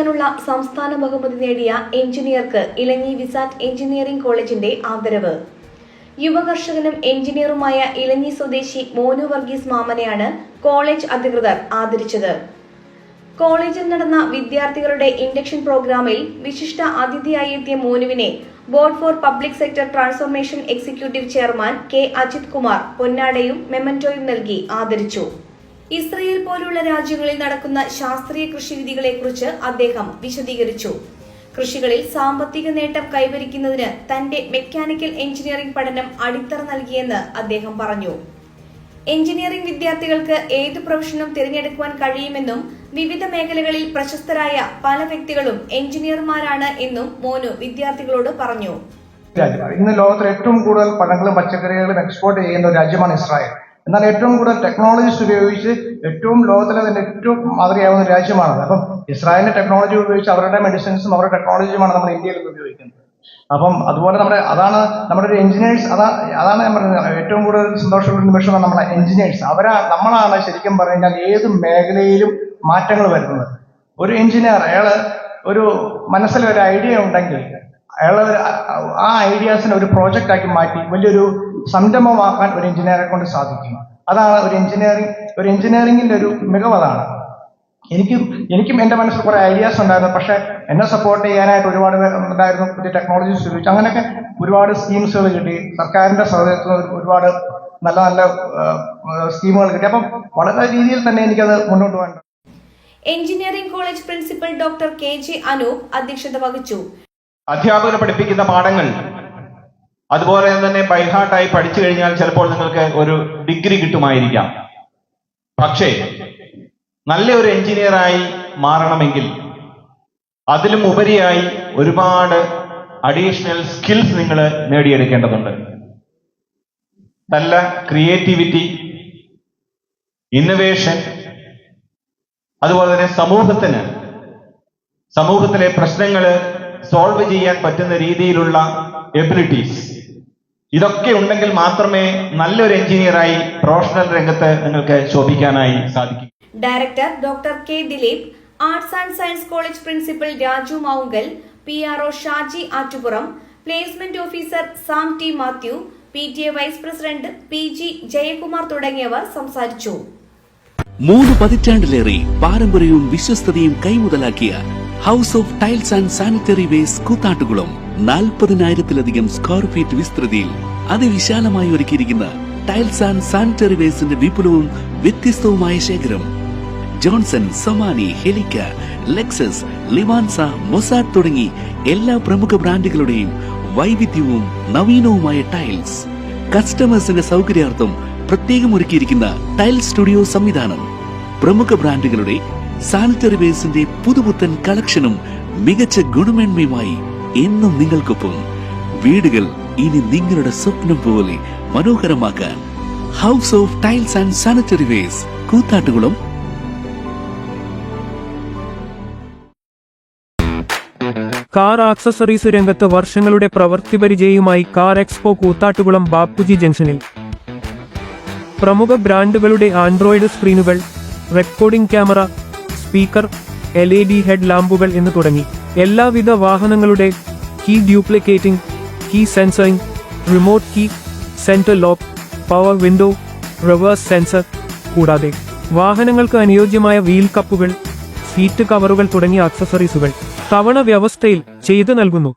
നിർവഹിക്കാനുള്ള സംസ്ഥാന ബഹുമതി നേടിയ എഞ്ചിനീയർക്ക് ഇലഞ്ഞി വിസാറ്റ് എഞ്ചിനീയറിംഗ് കോളേജിന്റെ ആദരവ്. യുവകർഷകനും എഞ്ചിനീയറുമായ ഇലഞ്ഞി സ്വദേശി മോനു വർഗീസ് മാമനെയാണ് കോളേജ് അധികൃതർ ആദരിച്ചത്. കോളേജിൽ നടന്ന വിദ്യാർത്ഥികളുടെ ഇൻഡക്ഷൻ പ്രോഗ്രാമിൽ വിശിഷ്ട അതിഥിയായി എത്തിയ മോനുവിനെ board for public sector transformation executive chairman K Ajith Kumar പൊന്നാടയും മെമന്റോയും നൽകി ആദരിച്ചു. ഇസ്രയേൽ പോലുള്ള രാജ്യങ്ങളിൽ നടക്കുന്ന ശാസ്ത്രീയ കൃഷിരീതികളെക്കുറിച്ച് അദ്ദേഹം വിശദീകരിച്ചു. കൃഷികളിൽ സാമ്പത്തിക നേട്ടം കൈവരിക്കുന്നതിന് തന്റെ മെക്കാനിക്കൽ എഞ്ചിനീയറിംഗ് പഠനം അടിത്തറ നൽകിയെന്ന് അദ്ദേഹം പറഞ്ഞു. എഞ്ചിനീയറിംഗ് വിദ്യാർത്ഥികൾക്ക് ഏതു പ്രൊഫഷനും തിരഞ്ഞെടുക്കുവാൻ കഴിയുമെന്നും വിവിധ മേഖലകളിൽ പ്രശസ്തരായ പല വ്യക്തികളും എഞ്ചിനീയർമാരാണ് എന്നും മോനു വിദ്യാർത്ഥികളോട് പറഞ്ഞു. ഇന്ന് ലോകത്തിൽ ഏറ്റവും കൂടുതൽ പഴങ്ങളും പച്ചക്കറികളും എക്സ്പോർട്ട് ചെയ്യുന്ന ഒരു രാജ്യമാണ് ഇസ്രായേൽ. എന്നാൽ ഏറ്റവും കൂടുതൽ ടെക്നോളജീസ് ഉപയോഗിച്ച് ലോകത്തിലെ തന്നെ ഏറ്റവും മാതൃകയാവുന്ന രാജ്യമാണത്. അപ്പം ഇസ്രായേലിന്റെ ടെക്നോളജി ഉപയോഗിച്ച് അവരുടെ മെഡിസിൻസും അവരുടെ ടെക്നോളജിയുമാണ് നമ്മൾ ഇന്ത്യയിൽ ഉപയോഗിക്കുന്നത്. അപ്പം അതുപോലെ അതാണ് നമ്മുടെ ഒരു എഞ്ചിനീയേഴ്സ്, അതാണ് ഞാൻ പറയുന്നത്, ഏറ്റവും കൂടുതൽ സന്തോഷമുള്ള നിമിഷം നമ്മളെ എഞ്ചിനീയേഴ്സ്. നമ്മളാണ് ശരിക്കും പറഞ്ഞു കഴിഞ്ഞാൽ ഏത് മേഖലയിലും മാറ്റങ്ങൾ വരുന്നത്. ഒരു എഞ്ചിനീയർ അയാള് ഒരു മനസ്സിലൊരു ഐഡിയ ഉണ്ടെങ്കിൽ അയാൾ ആ ഐഡിയാസിനെ ഒരു പ്രോജക്റ്റ് ആക്കി മാറ്റി വലിയൊരു സംരംഭമാക്കാൻ ഒരു എഞ്ചിനീയറെ കൊണ്ട് സാധിക്കും. അതാണ് ഒരു എഞ്ചിനീയറിംഗിന്റെ ഒരു മികവതാണ്. എനിക്കും എന്റെ മനസ്സിൽ കുറെ ഐഡിയാസ് ഉണ്ടായിരുന്നു. പക്ഷെ എന്നെ സപ്പോർട്ട് ചെയ്യാനായിട്ട് ഒരുപാട് ഉണ്ടായിരുന്നു. പുതിയ ടെക്നോളജീസ് ഉപയോഗിച്ചു അങ്ങനെയൊക്കെ ഒരുപാട് സ്കീംസുകൾ കിട്ടി. സർക്കാരിന്റെ സഹകരണത്തിൽ ഒരുപാട് നല്ല നല്ല സ്കീമുകൾ കിട്ടി. അപ്പം വളരെ രീതിയിൽ തന്നെ എനിക്കത് മുന്നോട്ട് പോകാൻ. Engineering college principal doctor KG Anoop അധ്യക്ഷത വഹിച്ചു. അധ്യാപകർ പഠിപ്പിക്കുന്ന പാഠങ്ങൾ അതുപോലെ തന്നെ ബൈഹാർട്ടായി പഠിച്ചു കഴിഞ്ഞാൽ ചിലപ്പോൾ നിങ്ങൾക്ക് ഒരു ഡിഗ്രി കിട്ടുമായിരിക്കാം. പക്ഷേ നല്ലൊരു എഞ്ചിനീയറായി മാറണമെങ്കിൽ അതിലും ഉപരിയായി ഒരുപാട് അഡീഷണൽ സ്കിൽസ് നിങ്ങൾ നേടിയെടുക്കേണ്ടതുണ്ട്. നല്ല ക്രിയേറ്റിവിറ്റി, ഇന്നൊവേഷൻ, അതുപോലെ തന്നെ സമൂഹത്തിലെ പ്രശ്നങ്ങൾ സോൾവ് ചെയ്യാൻ പറ്റുന്ന രീതിയിലുള്ള എബിലിറ്റീസ്, ഇതൊക്കെ ഉണ്ടെങ്കിൽ മാത്രമേ നല്ലൊരു എഞ്ചിനീയറായി പ്രൊഫഷണൽ രംഗത്ത് നിങ്ങൾക്ക് ശോഭിക്കാനായി സാധിക്കൂ. Director doctor K Dileep, arts and science college principal Raju Mavunkal, PRO Shaji Attupuram, placement officer Sam T Mathew, PTA vice president PG Jayakumar തുടങ്ങിയവർ സംസാരിച്ചു. 3 പതിറ്റാണ്ടിലേറെ പാരമ്പര്യവും വിശ്വസ്തതയും കൈമുതലാക്കിയ house of tiles and sanitary waste Koothattukulam 40,000-ലധികം സ്ക്വയർ ഫീറ്റ് വിസ്തൃതിയിൽ അതിവിശാലമായി ഒരുക്കിയിരിക്കുന്ന ടൈൽസ് ആൻഡ് സാനിറ്ററി വേസ്റ്റിന്റെ വിപുലവും വ്യത്യസ്തവുമായ ശേഖരം. ജോൺസൺ, സൊമാനി, ഹെലിക്ക, ലെക്സസ്, ലിവാൻസ, മൊസാഡ് തുടങ്ങി എല്ലാ പ്രമുഖ ബ്രാൻഡുകളുടെയും വൈവിധ്യവും നവീനവുമായ ടൈൽസ്. കസ്റ്റമേഴ്സിന്റെ സൗകര്യാർത്ഥം പ്രത്യേകം ഒരുക്കിയിരിക്കുന്ന ടൈൽ സ്റ്റുഡിയോ സംവിധാനം. പ്രമുഖ ബ്രാൻഡുകളുടെ സാനിറ്ററി വേസ്റ്റിന്റെ പുതുപുത്തൻ കളക്ഷനും മികച്ച ഗുണമേന്മയുമായി എന്നും നിങ്ങൾക്കൊപ്പം. വീടുകൾ ഇനി നിങ്ങളുടെ സ്വപ്നം പോലെ മനോഹരമാക്കാൻ house of tiles and sanitary waste Koothattukulam. Car accessories രംഗത്ത് വർഷങ്ങളുടെ പ്രവൃത്തി പരിചയവുമായി കാർ എക്സ്പോ കൂത്താട്ടുകുളം ബാപ്പുജി ജംഗ്ഷനിൽ. പ്രമുഖ ബ്രാൻഡുകളുടെ ആൻഡ്രോയിഡ് സ്ക്രീനുകൾ, recording camera, speaker, LED head ലാമ്പുകൾ എന്ന് തുടങ്ങി എല്ലാവിധ വാഹനങ്ങളുടെ key duplicating, key sensoring, remote key, centre lock, power window, reverse sensor, കൂടാതെ വാഹനങ്ങൾക്ക് അനുയോജ്യമായ വീൽ കപ്പുകൾ, സീറ്റ് കവറുകൾ തുടങ്ങിയ ആക്സസറീസുകൾ തവണ വ്യവസ്ഥയിൽ ചെയ്തു നൽകുന്നു.